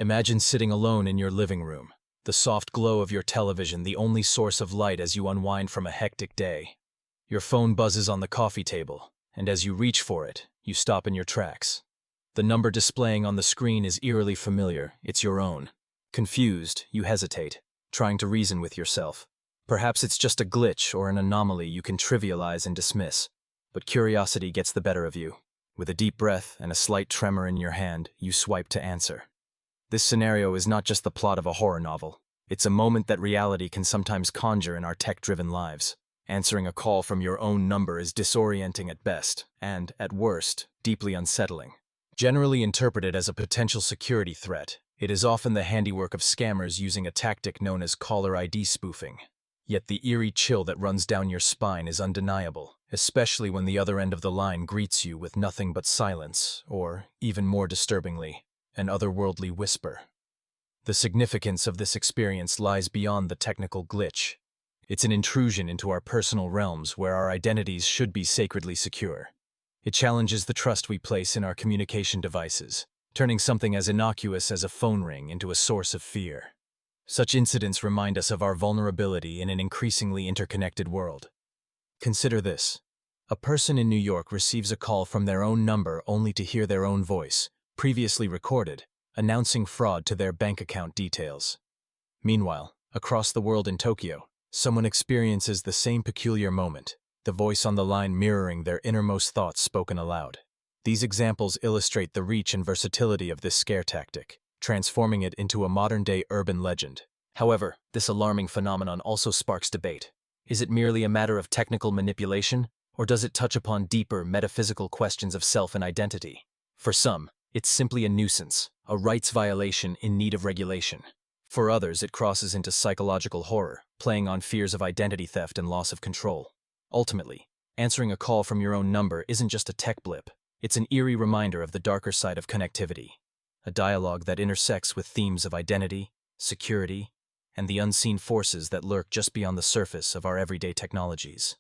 Imagine sitting alone in your living room, the soft glow of your television the only source of light as you unwind from a hectic day. Your phone buzzes on the coffee table, and as you reach for it, you stop in your tracks. The number displaying on the screen is eerily familiar, it's your own. Confused, you hesitate, trying to reason with yourself. Perhaps it's just a glitch or an anomaly you can trivialize and dismiss, but curiosity gets the better of you. With a deep breath and a slight tremor in your hand, you swipe to answer. This scenario is not just the plot of a horror novel. It's a moment that reality can sometimes conjure in our tech-driven lives. Answering a call from your own number is disorienting at best, and, at worst, deeply unsettling. Generally interpreted as a potential security threat, it is often the handiwork of scammers using a tactic known as caller ID spoofing. Yet the eerie chill that runs down your spine is undeniable, especially when the other end of the line greets you with nothing but silence, or, even more disturbingly, an otherworldly whisper. The significance of this experience lies beyond the technical glitch. It's an intrusion into our personal realms where our identities should be sacredly secure. It challenges the trust we place in our communication devices, turning something as innocuous as a phone ring into a source of fear. Such incidents remind us of our vulnerability in an increasingly interconnected world. Consider this. A person in New York receives a call from their own number only to hear their own voice, previously recorded, announcing fraud to their bank account details. Meanwhile, across the world in Tokyo, someone experiences the same peculiar moment, the voice on the line mirroring their innermost thoughts spoken aloud. These examples illustrate the reach and versatility of this scare tactic, transforming it into a modern-day urban legend. However, this alarming phenomenon also sparks debate. Is it merely a matter of technical manipulation, or does it touch upon deeper, metaphysical questions of self and identity? For some, it's simply a nuisance, a rights violation in need of regulation. For others, it crosses into psychological horror, playing on fears of identity theft and loss of control. Ultimately, answering a call from your own number isn't just a tech blip. It's an eerie reminder of the darker side of connectivity, a dialogue that intersects with themes of identity, security, and the unseen forces that lurk just beyond the surface of our everyday technologies.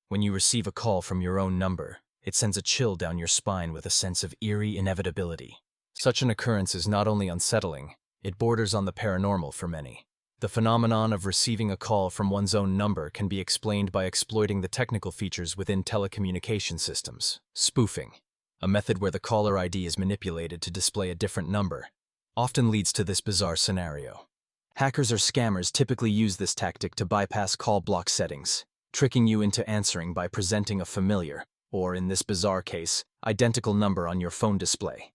When you receive a call from your own number, it sends a chill down your spine with a sense of eerie inevitability. Such an occurrence is not only unsettling, it borders on the paranormal for many. The phenomenon of receiving a call from one's own number can be explained by exploiting the technical features within telecommunication systems. Spoofing, a method where the caller ID is manipulated to display a different number, often leads to this bizarre scenario. Hackers or scammers typically use this tactic to bypass call block settings, tricking you into answering by presenting a familiar, or in this bizarre case, identical number on your phone display.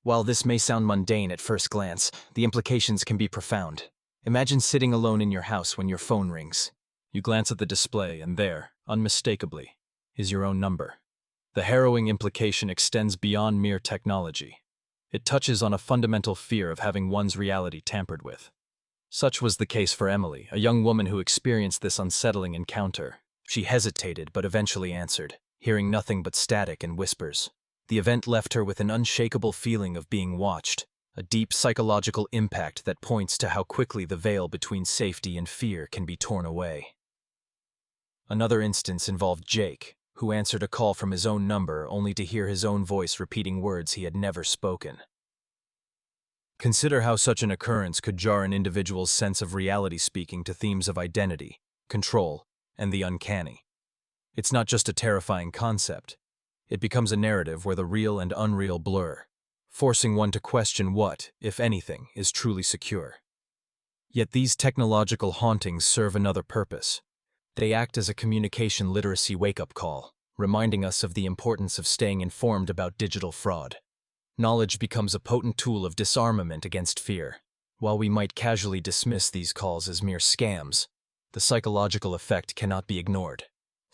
While this may sound mundane at first glance, the implications can be profound. Imagine sitting alone in your house when your phone rings. You glance at the display and there, unmistakably, is your own number. The harrowing implication extends beyond mere technology. It touches on a fundamental fear of having one's reality tampered with. Such was the case for Emily, a young woman who experienced this unsettling encounter. She hesitated but eventually answered, hearing nothing but static and whispers. The event left her with an unshakable feeling of being watched, a deep psychological impact that points to how quickly the veil between safety and fear can be torn away. Another instance involved Jake, who answered a call from his own number only to hear his own voice repeating words he had never spoken. Consider how such an occurrence could jar an individual's sense of reality, speaking to themes of identity, control, and the uncanny. It's not just a terrifying concept. It becomes a narrative where the real and unreal blur, forcing one to question what, if anything, is truly secure. Yet these technological hauntings serve another purpose. They act as a communication literacy wake-up call, reminding us of the importance of staying informed about digital fraud. Knowledge becomes a potent tool of disarmament against fear. While we might casually dismiss these calls as mere scams, the psychological effect cannot be ignored.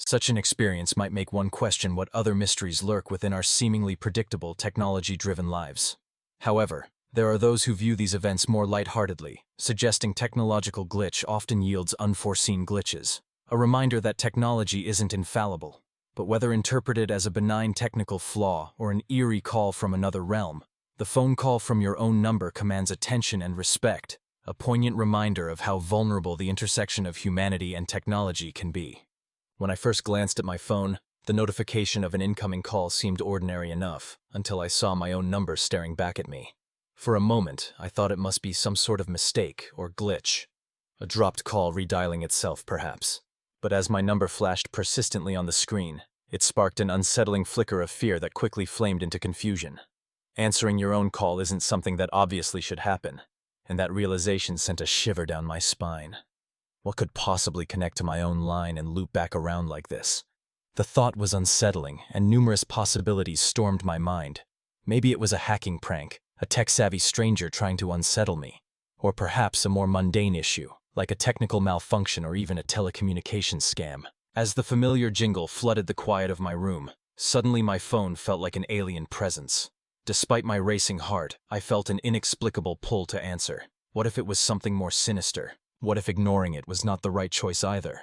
Such an experience might make one question what other mysteries lurk within our seemingly predictable technology-driven lives. However, there are those who view these events more lightheartedly, suggesting technological glitch often yields unforeseen glitches, a reminder that technology isn't infallible. But whether interpreted as a benign technical flaw or an eerie call from another realm, the phone call from your own number commands attention and respect, a poignant reminder of how vulnerable the intersection of humanity and technology can be. When I first glanced at my phone, the notification of an incoming call seemed ordinary enough, until I saw my own number staring back at me. For a moment, I thought it must be some sort of mistake or glitch. A dropped call redialing itself, perhaps. But as my number flashed persistently on the screen, it sparked an unsettling flicker of fear that quickly flamed into confusion. Answering your own call isn't something that obviously should happen, and that realization sent a shiver down my spine. What could possibly connect to my own line and loop back around like this? The thought was unsettling, and numerous possibilities stormed my mind. Maybe it was a hacking prank, a tech-savvy stranger trying to unsettle me, or perhaps a more mundane issue, like a technical malfunction or even a telecommunications scam. As the familiar jingle flooded the quiet of my room, suddenly my phone felt like an alien presence. Despite my racing heart, I felt an inexplicable pull to answer. What if it was something more sinister? What if ignoring it was not the right choice either?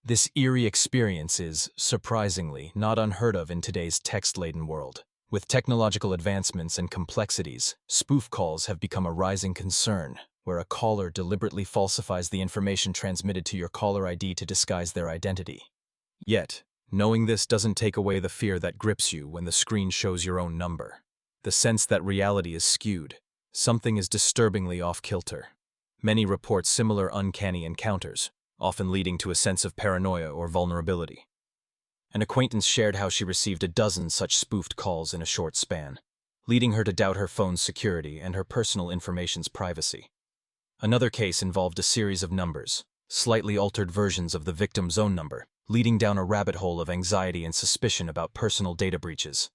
This eerie experience is, surprisingly, not unheard of in today's text-laden world. With technological advancements and complexities, spoof calls have become a rising concern, where a caller deliberately falsifies the information transmitted to your caller ID to disguise their identity. Yet, knowing this doesn't take away the fear that grips you when the screen shows your own number. The sense that reality is skewed. Something is disturbingly off-kilter. Many report similar uncanny encounters, often leading to a sense of paranoia or vulnerability. An acquaintance shared how she received a dozen such spoofed calls in a short span, leading her to doubt her phone's security and her personal information's privacy. Another case involved a series of numbers, slightly altered versions of the victim's own number, leading down a rabbit hole of anxiety and suspicion about personal data breaches.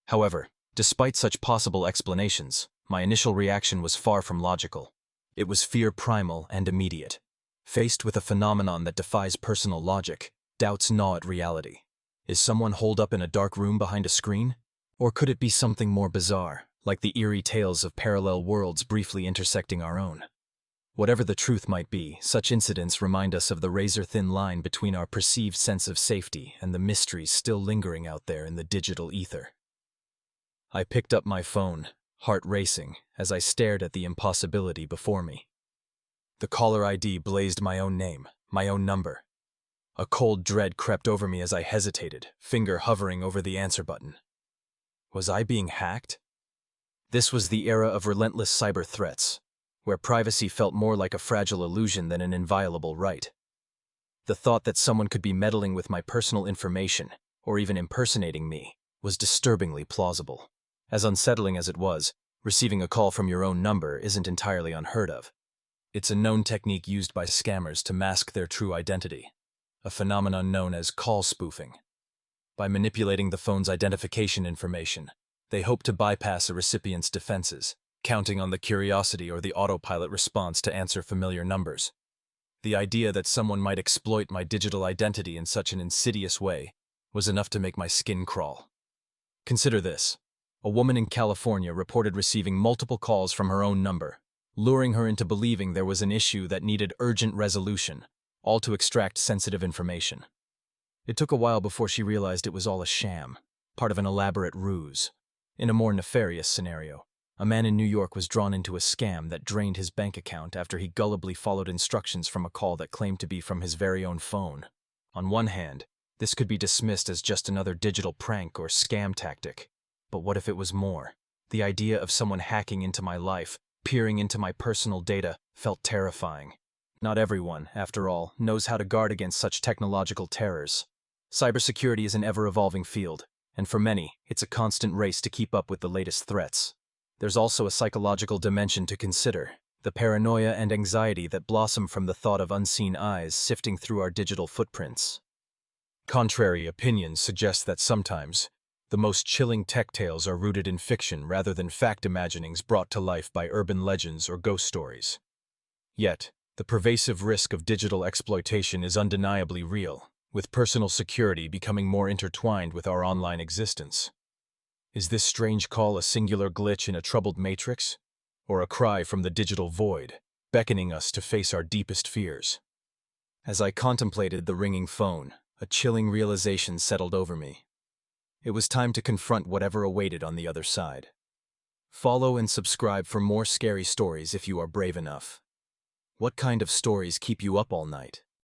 However, despite such possible explanations, my initial reaction was far from logical. It was fear primal and immediate. Faced with a phenomenon that defies personal logic, doubts gnaw at reality. Is someone holed up in a dark room behind a screen? Or could it be something more bizarre, like the eerie tales of parallel worlds briefly intersecting our own? Whatever the truth might be, such incidents remind us of the razor-thin line between our perceived sense of safety and the mysteries still lingering out there in the digital ether. I picked up my phone, heart racing, as I stared at the impossibility before me. The caller ID blazed my own name, my own number. A cold dread crept over me as I hesitated, finger hovering over the answer button. Was I being hacked? This was the era of relentless cyber threats, where privacy felt more like a fragile illusion than an inviolable right. The thought that someone could be meddling with my personal information, or even impersonating me, was disturbingly plausible. As unsettling as it was, receiving a call from your own number isn't entirely unheard of. It's a known technique used by scammers to mask their true identity, a phenomenon known as call spoofing. By manipulating the phone's identification information, they hope to bypass a recipient's defenses, counting on the curiosity or the autopilot response to answer familiar numbers. The idea that someone might exploit my digital identity in such an insidious way was enough to make my skin crawl. Consider this. A woman in California reported receiving multiple calls from her own number, luring her into believing there was an issue that needed urgent resolution, all to extract sensitive information. It took a while before she realized it was all a sham, part of an elaborate ruse. In a more nefarious scenario, a man in New York was drawn into a scam that drained his bank account after he gullibly followed instructions from a call that claimed to be from his very own phone. On one hand, this could be dismissed as just another digital prank or scam tactic. But what if it was more? The idea of someone hacking into my life, peering into my personal data, felt terrifying. Not everyone, after all, knows how to guard against such technological terrors. Cybersecurity is an ever-evolving field, and for many, it's a constant race to keep up with the latest threats. There's also a psychological dimension to consider, the paranoia and anxiety that blossom from the thought of unseen eyes sifting through our digital footprints. Contrary opinions suggest that sometimes, the most chilling tech tales are rooted in fiction rather than fact imaginings brought to life by urban legends or ghost stories. Yet, the pervasive risk of digital exploitation is undeniably real, with personal security becoming more intertwined with our online existence. Is this strange call a singular glitch in a troubled matrix, or a cry from the digital void, beckoning us to face our deepest fears? As I contemplated the ringing phone, a chilling realization settled over me. It was time to confront whatever awaited on the other side. Follow and subscribe for more scary stories if you are brave enough. What kind of stories keep you up all night?